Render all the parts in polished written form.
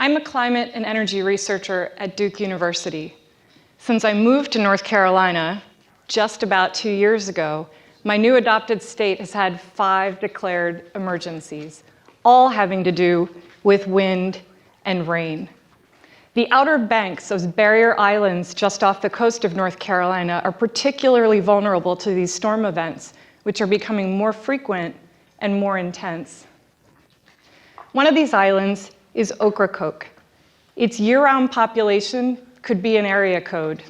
I'm a climate and energy researcher at Duke University. Since I moved to North Carolina just about 2 years ago, my new adopted state has had 5 declared emergencies, all having to do with wind and rain. The Outer Banks, those barrier islands just off the coast of North Carolina, are particularly vulnerable to these storm events, which are becoming more frequent and more intense. One of these islands is Ocracoke. Its year-round population could be an area code.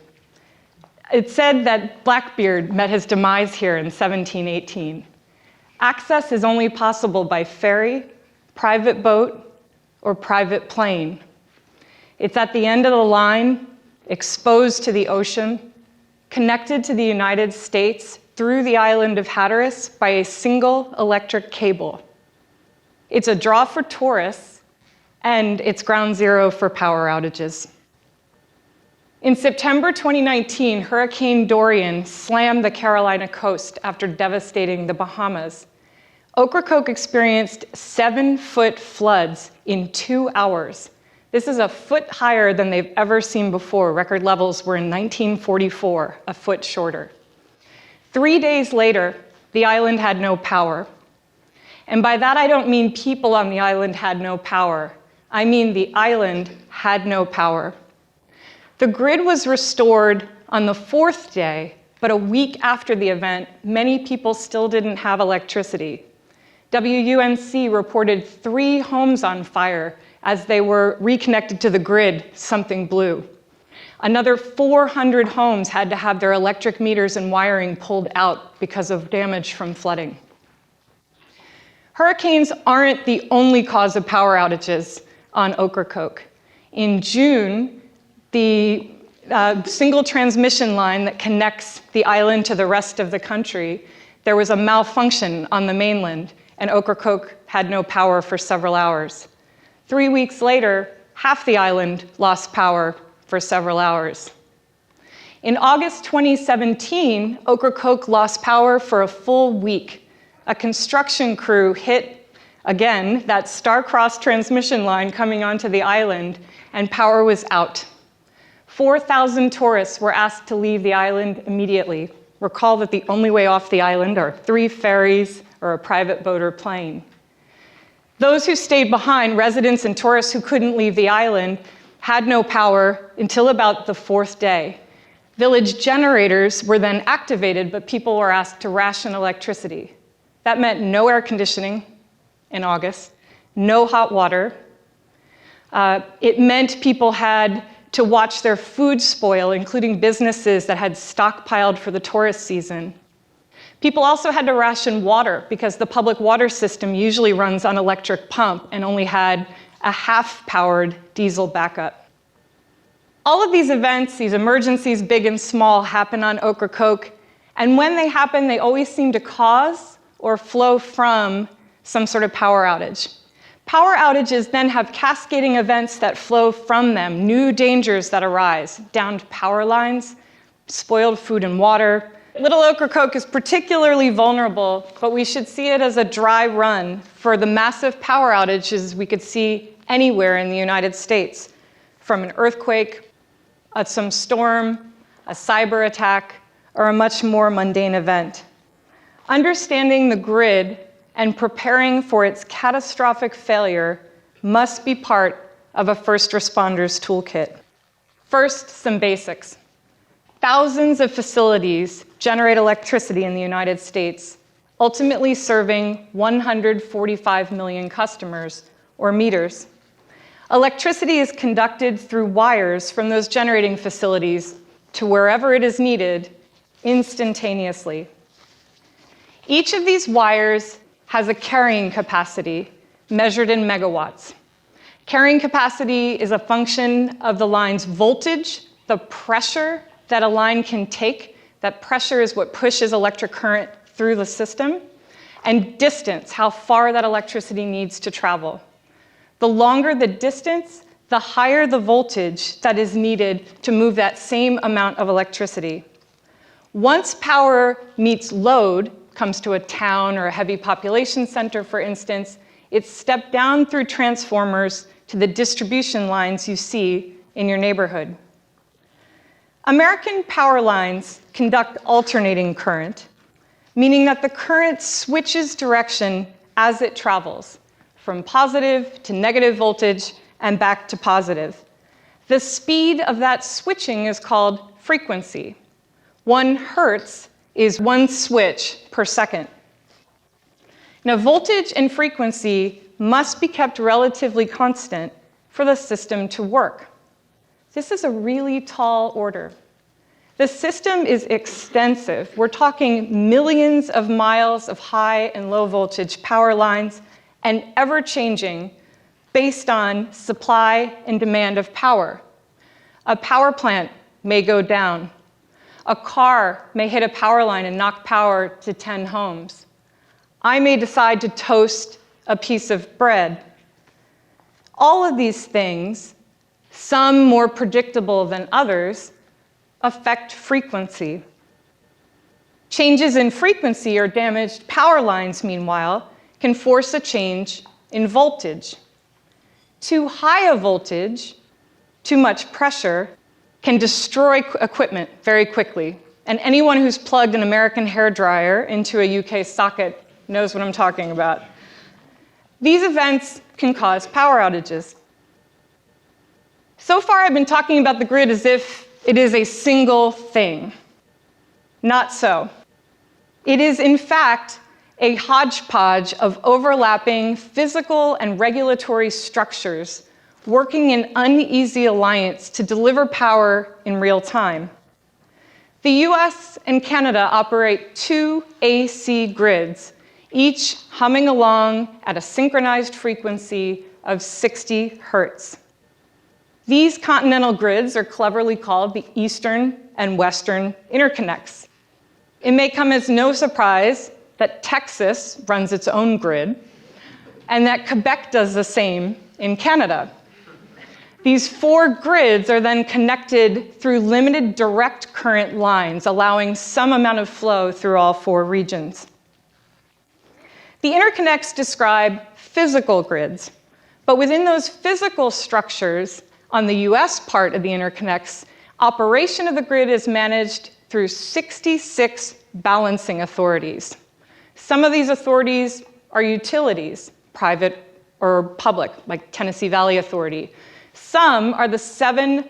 It's said that Blackbeard met his demise here in 1718. Access is only possible by ferry, private boat, or private plane. It's at the end of the line, exposed to the ocean, connected to the United States through the island of Hatteras by a single electric cable. It's a draw for tourists, and it's ground zero for power outages. In September 2019, Hurricane Dorian slammed the Carolina coast after devastating the Bahamas. Ocracoke experienced 7-foot floods in 2 hours. This is a foot higher than they've ever seen before. Record levels were in 1944, a foot shorter. 3 days later, the island had no power. And by that, I don't mean people on the island had no power. I mean the island had no power. The grid was restored on the 4th day, but a week after the event, many people still didn't have electricity. WUNC reported 3 homes on fire as they were reconnected to the grid, something blew. Another 400 homes had to have their electric meters and wiring pulled out because of damage from flooding. Hurricanes aren't the only cause of power outages on Ocracoke. In June, the single transmission line that connects the island to the rest of the country, there was a malfunction on the mainland, and Ocracoke had no power for several hours. 3 weeks later, half the island lost power for several hours. In August 2017, Ocracoke lost power for a full week. A construction crew hit, again, that star-crossed transmission line coming onto the island, and power was out. 4,000 tourists were asked to leave the island immediately. Recall that the only way off the island are 3 ferries or a private boat or plane. Those who stayed behind, residents and tourists who couldn't leave the island, had no power until about the 4th day. Village generators were then activated, but people were asked to ration electricity. That meant no air conditioning in August, no hot water. It meant people had to watch their food spoil, including businesses that had stockpiled for the tourist season. People also had to ration water because the public water system usually runs on electric pump and only had a half-powered diesel backup. All of these events, these emergencies, big and small, happen on Ocracoke, and when they happen, they always seem to cause or flow from some sort of power outage. Power outages then have cascading events that flow from them, new dangers that arise, downed power lines, spoiled food and water. Little Ocracoke is particularly vulnerable, but we should see it as a dry run for the massive power outages we could see anywhere in the United States, from an earthquake, some storm, a cyber attack, or a much more mundane event. Understanding the grid and preparing for its catastrophic failure must be part of a first responder's toolkit. First, some basics. Thousands of facilities generate electricity in the United States, ultimately serving 145 million customers, or meters. Electricity is conducted through wires from those generating facilities to wherever it is needed instantaneously. Each of these wires has a carrying capacity measured in megawatts. Carrying capacity is a function of the line's voltage, the pressure that a line can take. That pressure is what pushes electric current through the system, and distance, how far that electricity needs to travel. The longer the distance, the higher the voltage that is needed to move that same amount of electricity. Once power meets load, comes to a town or a heavy population center, for instance, it's stepped down through transformers to the distribution lines you see in your neighborhood. American power lines conduct alternating current, meaning that the current switches direction as it travels, from positive to negative voltage and back to positive. The speed of that switching is called frequency. 1 hertz is 1 switch per second. Now, voltage and frequency must be kept relatively constant for the system to work. This is a really tall order. The system is extensive. We're talking millions of miles of high and low voltage power lines, and ever-changing based on supply and demand of power. A power plant may go down. A car may hit a power line and knock power to 10 homes. I may decide to toast a piece of bread. All of these things, some more predictable than others, affect frequency. Changes in frequency or damaged power lines, meanwhile, can force a change in voltage. Too high a voltage, too much pressure, can destroy equipment very quickly. And anyone who's plugged an American hairdryer into a UK socket knows what I'm talking about. These events can cause power outages. So far, I've been talking about the grid as if it is a single thing. Not so. It is, in fact, a hodgepodge of overlapping physical and regulatory structures working in uneasy alliance to deliver power in real time. The US and Canada operate 2 AC grids, each humming along at a synchronized frequency of 60 hertz. These continental grids are cleverly called the Eastern and Western Interconnects. It may come as no surprise that Texas runs its own grid, and that Quebec does the same in Canada. These 4 grids are then connected through limited direct current lines, allowing some amount of flow through all 4 regions. The interconnects describe physical grids, but within those physical structures, on the US part of the interconnects, operation of the grid is managed through 66 balancing authorities. Some of these authorities are utilities, private or public, like Tennessee Valley Authority. Some are the 7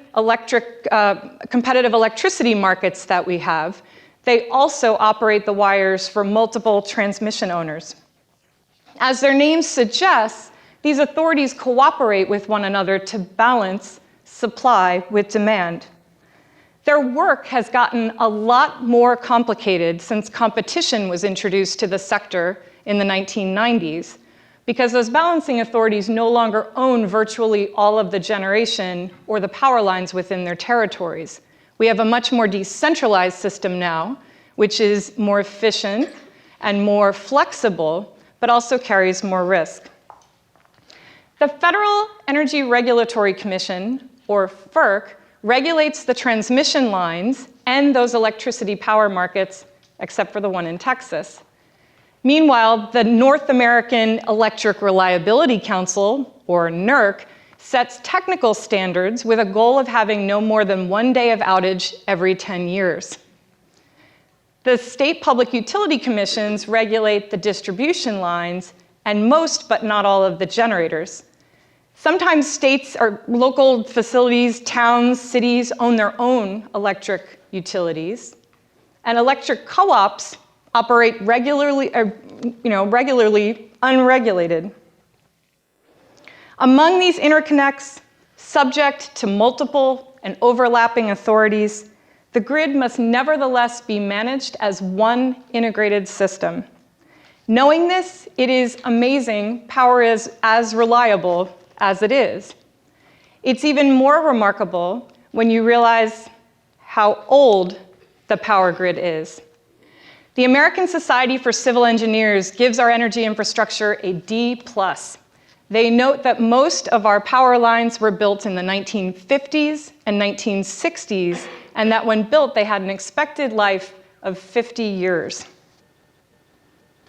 competitive electricity markets that we have. They also operate the wires for multiple transmission owners. As their names suggest, these authorities cooperate with one another to balance supply with demand. Their work has gotten a lot more complicated since competition was introduced to the sector in the 1990s, because those balancing authorities no longer own virtually all of the generation or the power lines within their territories. We have a much more decentralized system now, which is more efficient and more flexible, but also carries more risk. The Federal Energy Regulatory Commission, or FERC, regulates the transmission lines and those electricity power markets, except for the one in Texas. Meanwhile, the North American Electric Reliability Council, or NERC, sets technical standards with a goal of having no more than 1 day of outage every 10 years. The state public utility commissions regulate the distribution lines and most, but not all, of the generators. Sometimes states or local facilities, towns, cities own their own electric utilities, and electric co-ops operate regularly unregulated. Among these interconnects, subject to multiple and overlapping authorities, the grid must nevertheless be managed as one integrated system. Knowing this, it is amazing power is as reliable as it is. It's even more remarkable when you realize how old the power grid is. The American Society for Civil Engineers gives our energy infrastructure a D+. They note that most of our power lines were built in the 1950s and 1960s, and that when built, they had an expected life of 50 years.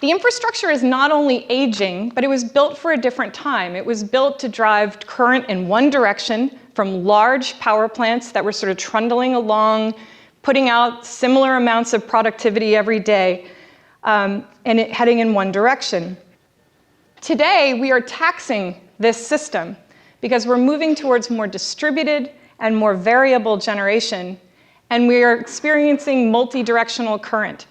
The infrastructure is not only aging, but it was built for a different time. It was built to drive current in one direction from large power plants that were sort of trundling along, putting out similar amounts of productivity every day, heading in one direction. Today, we are taxing this system because we're moving towards more distributed and more variable generation, and we are experiencing multi-directional current.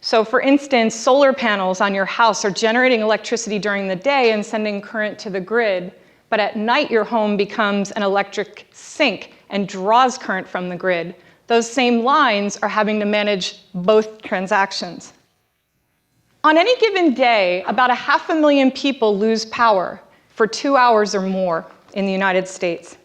So for instance, solar panels on your house are generating electricity during the day and sending current to the grid, but at night your home becomes an electric sink and draws current from the grid. Those same lines are having to manage both transactions. On any given day, about 500,000 people lose power for 2 hours or more in the United States.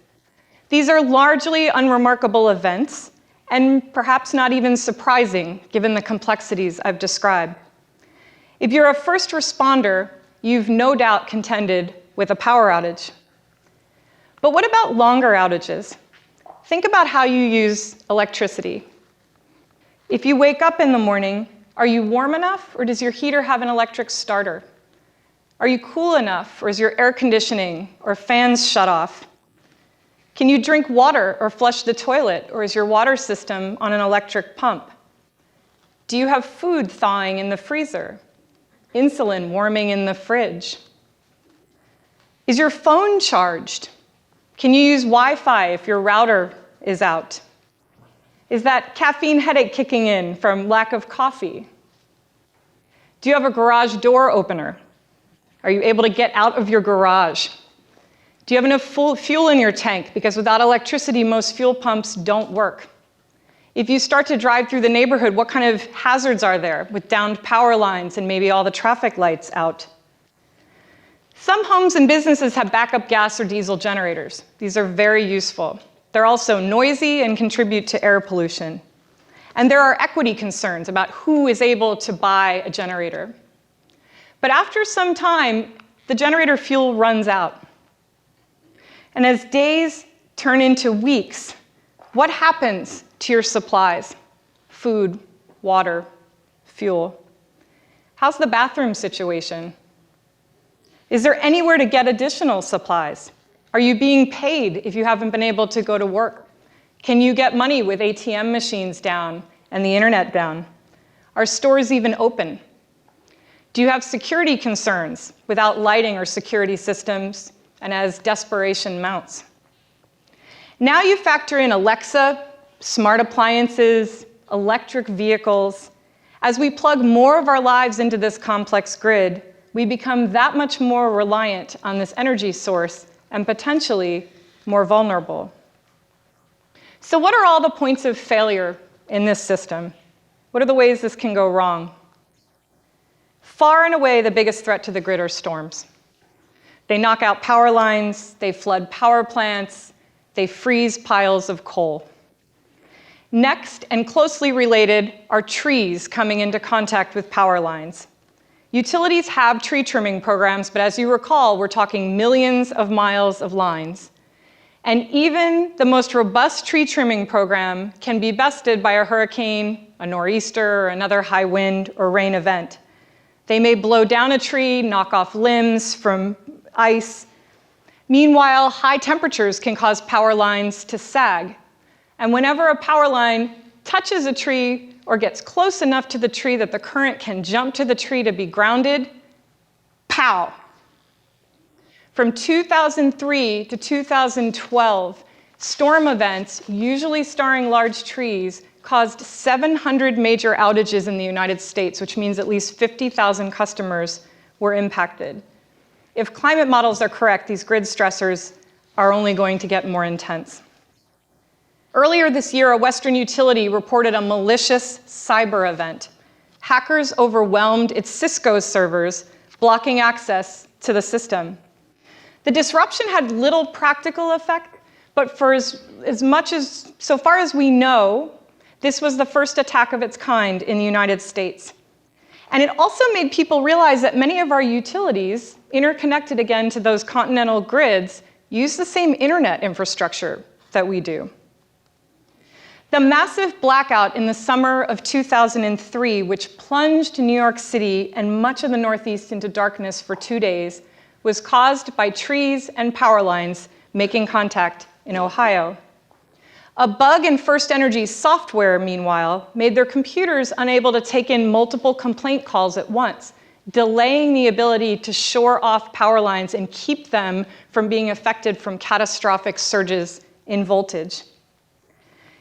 These are largely unremarkable events, and perhaps not even surprising, given the complexities I've described. If you're a first responder, you've no doubt contended with a power outage. But what about longer outages? Think about how you use electricity. If you wake up in the morning, are you warm enough, or does your heater have an electric starter? Are you cool enough, or is your air conditioning or fans shut off? Can you drink water or flush the toilet, or is your water system on an electric pump? Do you have food thawing in the freezer? Insulin warming in the fridge? Is your phone charged? Can you use Wi-Fi if your router is out? Is that caffeine headache kicking in from lack of coffee? Do you have a garage door opener? Are you able to get out of your garage? Do you have enough fuel in your tank? Because without electricity, most fuel pumps don't work. If you start to drive through the neighborhood, what kind of hazards are there with downed power lines and maybe all the traffic lights out? Some homes and businesses have backup gas or diesel generators. These are very useful. They're also noisy and contribute to air pollution. And there are equity concerns about who is able to buy a generator. But after some time, the generator fuel runs out. And as days turn into weeks, what happens to your supplies? Food, water, fuel. How's the bathroom situation? Is there anywhere to get additional supplies? Are you being paid if you haven't been able to go to work? Can you get money with ATM machines down and the internet down? Are stores even open? Do you have security concerns without lighting or security systems and as desperation mounts? Now you factor in Alexa, smart appliances, electric vehicles. As we plug more of our lives into this complex grid, we become that much more reliant on this energy source and potentially more vulnerable. So what are all the points of failure in this system? What are the ways this can go wrong? Far and away, the biggest threat to the grid are storms. They knock out power lines, they flood power plants, they freeze piles of coal. Next, and closely related, are trees coming into contact with power lines. Utilities have tree trimming programs, but as you recall, we're talking millions of miles of lines. And even the most robust tree trimming program can be bested by a hurricane, a nor'easter, or another high wind or rain event. They may blow down a tree, knock off limbs from ice. Meanwhile, high temperatures can cause power lines to sag. And whenever a power line touches a tree or gets close enough to the tree that the current can jump to the tree to be grounded, pow! From 2003 to 2012, storm events, usually starring large trees, caused 700 major outages in the United States, which means at least 50,000 customers were impacted. If climate models are correct, these grid stressors are only going to get more intense. Earlier this year, a Western utility reported a malicious cyber event. Hackers overwhelmed its Cisco servers, blocking access to the system. The disruption had little practical effect, but for so far as we know, this was the first attack of its kind in the United States. And it also made people realize that many of our utilities, interconnected again to those continental grids, use the same internet infrastructure that we do. The massive blackout in the summer of 2003, which plunged New York City and much of the Northeast into darkness for 2 days, was caused by trees and power lines making contact in Ohio. A bug in First Energy's software, meanwhile, made their computers unable to take in multiple complaint calls at once, delaying the ability to shore off power lines and keep them from being affected from catastrophic surges in voltage.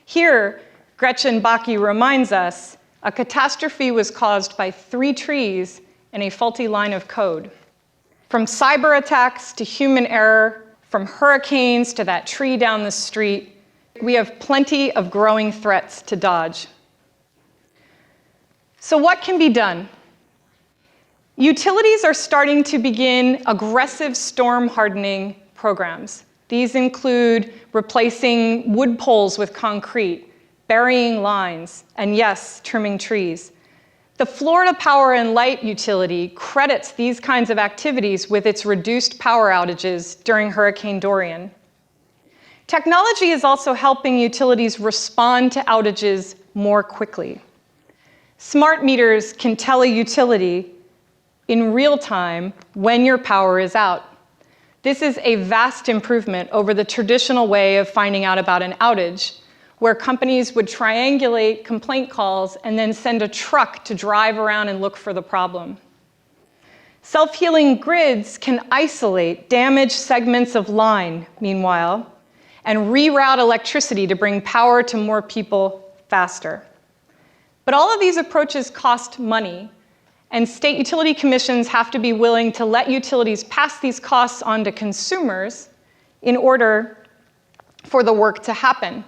Here, Gretchen Bakke reminds us, a catastrophe was caused by 3 trees and a faulty line of code. From cyber attacks to human error, from hurricanes to that tree down the street, we have plenty of growing threats to dodge. So what can be done? Utilities are starting to begin aggressive storm hardening programs. These include replacing wood poles with concrete, burying lines, and yes, trimming trees. The Florida Power and Light utility credits these kinds of activities with its reduced power outages during Hurricane Dorian. Technology is also helping utilities respond to outages more quickly. Smart meters can tell a utility in real time when your power is out. This is a vast improvement over the traditional way of finding out about an outage, where companies would triangulate complaint calls and then send a truck to drive around and look for the problem. Self-healing grids can isolate damaged segments of line, meanwhile, and reroute electricity to bring power to more people faster. But all of these approaches cost money, and state utility commissions have to be willing to let utilities pass these costs on to consumers in order for the work to happen.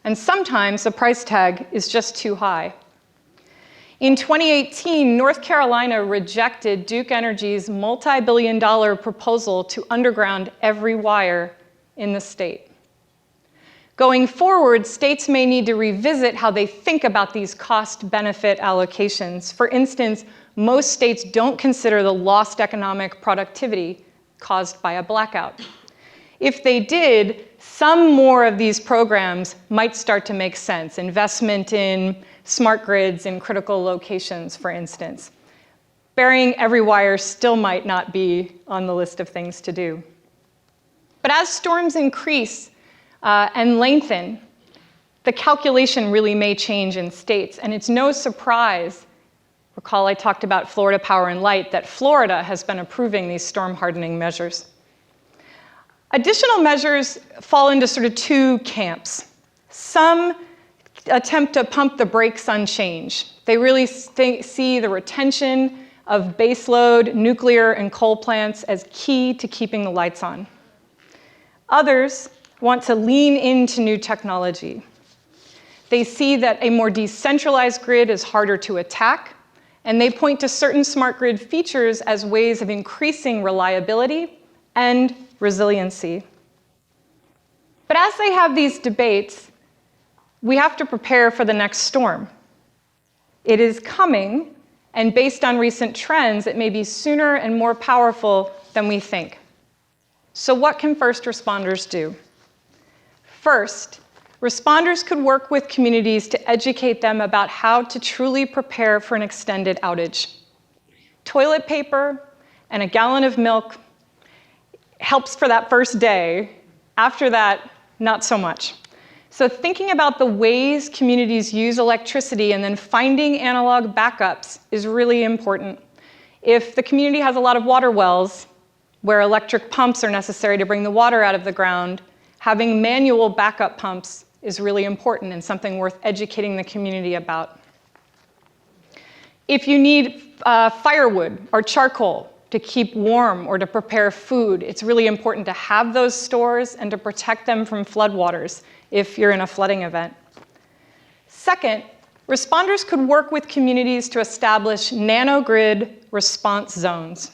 And sometimes the price tag is just too high. In 2018, North Carolina rejected Duke Energy's multi-billion-dollar proposal to underground every wire in the state. Going forward, states may need to revisit how they think about these cost-benefit allocations. For instance, most states don't consider the lost economic productivity caused by a blackout. If they did, some more of these programs might start to make sense. Investment in smart grids in critical locations, for instance. Burying every wire still might not be on the list of things to do. But as storms increase and lengthen, the calculation really may change in states. And it's no surprise, recall I talked about Florida Power and Light, that Florida has been approving these storm hardening measures. Additional measures fall into sort of 2 camps. Some attempt to pump the brakes on change. They really see the retention of baseload nuclear and coal plants as key to keeping the lights on. Others want to lean into new technology. They see that a more decentralized grid is harder to attack, and they point to certain smart grid features as ways of increasing reliability and resiliency. But as they have these debates, we have to prepare for the next storm. It is coming, and based on recent trends, it may be sooner and more powerful than we think. So what can first responders do? First, responders could work with communities to educate them about how to truly prepare for an extended outage. Toilet paper and a gallon of milk helps for that first day. After that, not so much. So thinking about the ways communities use electricity and then finding analog backups is really important. If the community has a lot of water wells where electric pumps are necessary to bring the water out of the ground, having manual backup pumps is really important and something worth educating the community about. If you need firewood or charcoal to keep warm or to prepare food, it's really important to have those stores and to protect them from floodwaters if you're in a flooding event. Second, responders could work with communities to establish nanogrid response zones.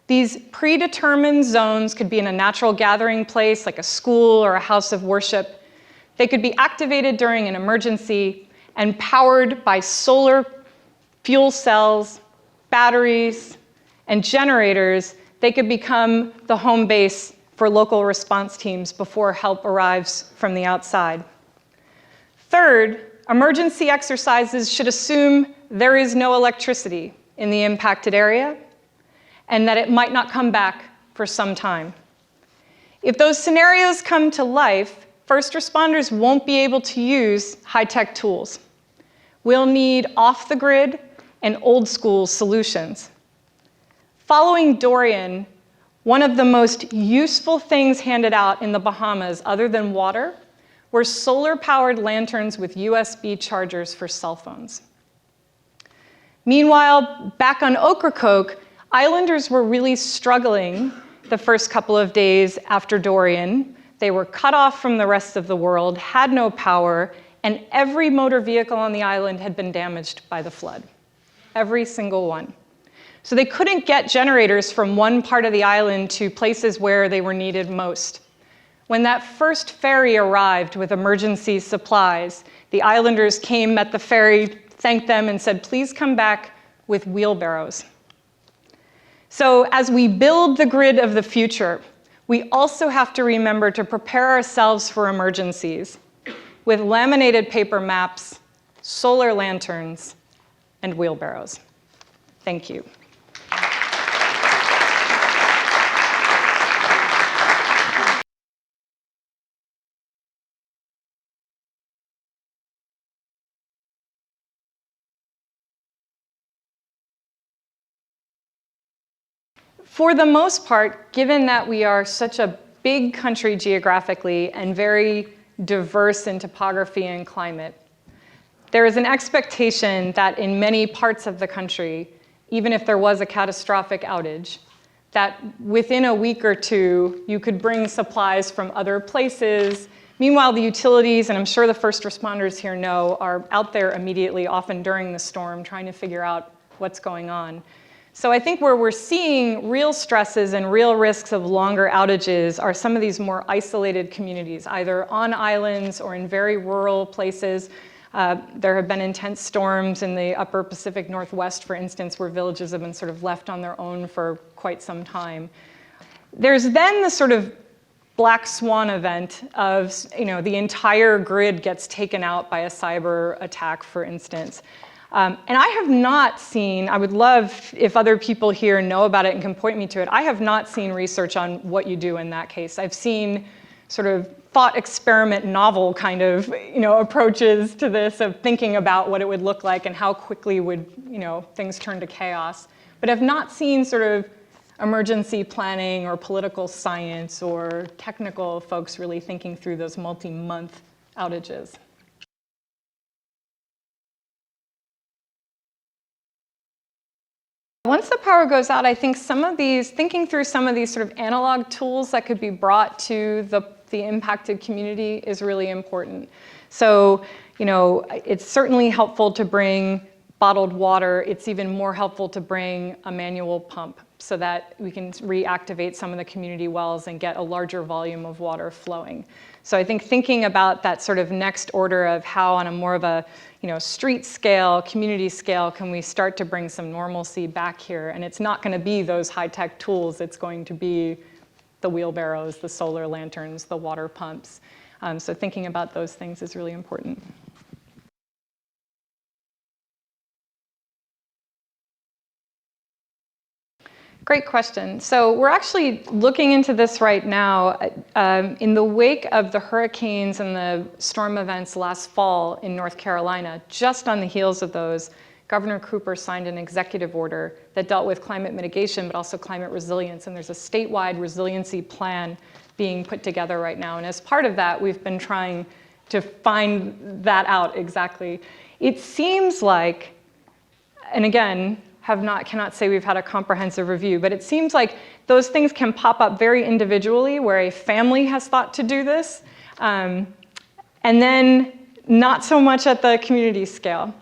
These predetermined zones could be in a natural gathering place like a school or a house of worship. They could be activated during an emergency and powered by solar, fuel cells, batteries, and generators. They could become the home base for local response teams before help arrives from the outside. Third, emergency exercises should assume there is no electricity in the impacted area and that it might not come back for some time. If those scenarios come to life, first responders won't be able to use high-tech tools. We'll need off-the-grid and old-school solutions. Following Dorian, one of the most useful things handed out in the Bahamas, other than water, were solar-powered lanterns with USB chargers for cell phones. Meanwhile, back on Ocracoke, islanders were really struggling the first couple of days after Dorian. They were cut off from the rest of the world, had no power, and every motor vehicle on the island had been damaged by the flood. Every single one. So they couldn't get generators from one part of the island to places where they were needed most. When that first ferry arrived with emergency supplies, the islanders came, met the ferry, thanked them, and said, please come back with wheelbarrows. So as we build the grid of the future, we also have to remember to prepare ourselves for emergencies with laminated paper maps, solar lanterns, and wheelbarrows. Thank you. For the most part, given that we are such a big country geographically and very diverse in topography and climate, there is an expectation that in many parts of the country, even if there was a catastrophic outage, that within a week or two, you could bring supplies from other places. Meanwhile, the utilities, and I'm sure the first responders here know, are out there immediately, often during the storm, trying to figure out what's going on. So I think where we're seeing real stresses and real risks of longer outages are some of these more isolated communities, either on islands or in very rural places. There have been intense storms in the upper Pacific Northwest, for instance, where villages have been sort of left on their own for quite some time. There's then the sort of black swan event of, the entire grid gets taken out by a cyber attack, for instance. And I have not seen, I would love if other people here know about it and can point me to it, I have not seen research on what you do in that case. I've seen sort of thought experiment novel kind of approaches to this of thinking about what it would look like and how quickly would things turn to chaos. But I've not seen sort of emergency planning or political science or technical folks really thinking through those multi-month outages. Once the power goes out, I think thinking through some of these sort of analog tools that could be brought to the impacted community is really important. So, it's certainly helpful to bring bottled water. It's even more helpful to bring a manual pump so that we can reactivate some of the community wells and get a larger volume of water flowing. So I think thinking about that sort of next order of how on a more of a street scale, community scale, can we start to bring some normalcy back here? And it's not going to be those high-tech tools. It's going to be the wheelbarrows, the solar lanterns, the water pumps. So thinking about those things is really important. Great question. So we're actually looking into this right now. In the wake of the hurricanes and the storm events last fall in North Carolina, just on the heels of those, Governor Cooper signed an executive order that dealt with climate mitigation, but also climate resilience. And there's a statewide resiliency plan being put together right now. And as part of that, we've been trying to find that out exactly. It seems like, and again, cannot say we've had a comprehensive review, but it seems like those things can pop up very individually where a family has thought to do this, and then not so much at the community scale.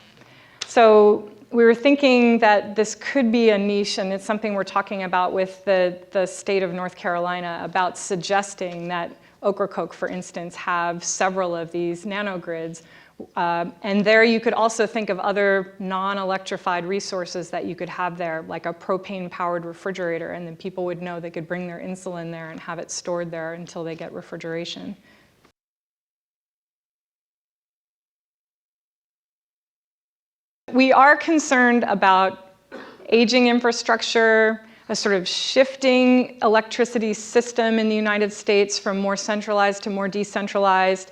So we were thinking that this could be a niche, and it's something we're talking about with the state of North Carolina about suggesting that Ocracoke, for instance, have several of these nanogrids. And there you could also think of other non-electrified resources that you could have there, like a propane-powered refrigerator, and then people would know they could bring their insulin there and have it stored there until they get refrigeration. We are concerned about aging infrastructure, a sort of shifting electricity system in the United States from more centralized to more decentralized.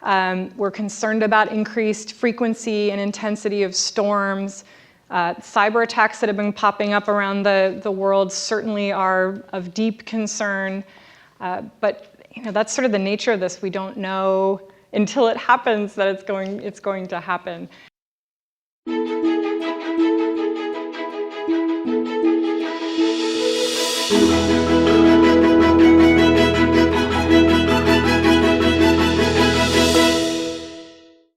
We're concerned about increased frequency and intensity of storms. Cyber attacks that have been popping up around the world certainly are of deep concern. But that's sort of the nature of this. We don't know until it happens that it's going to happen.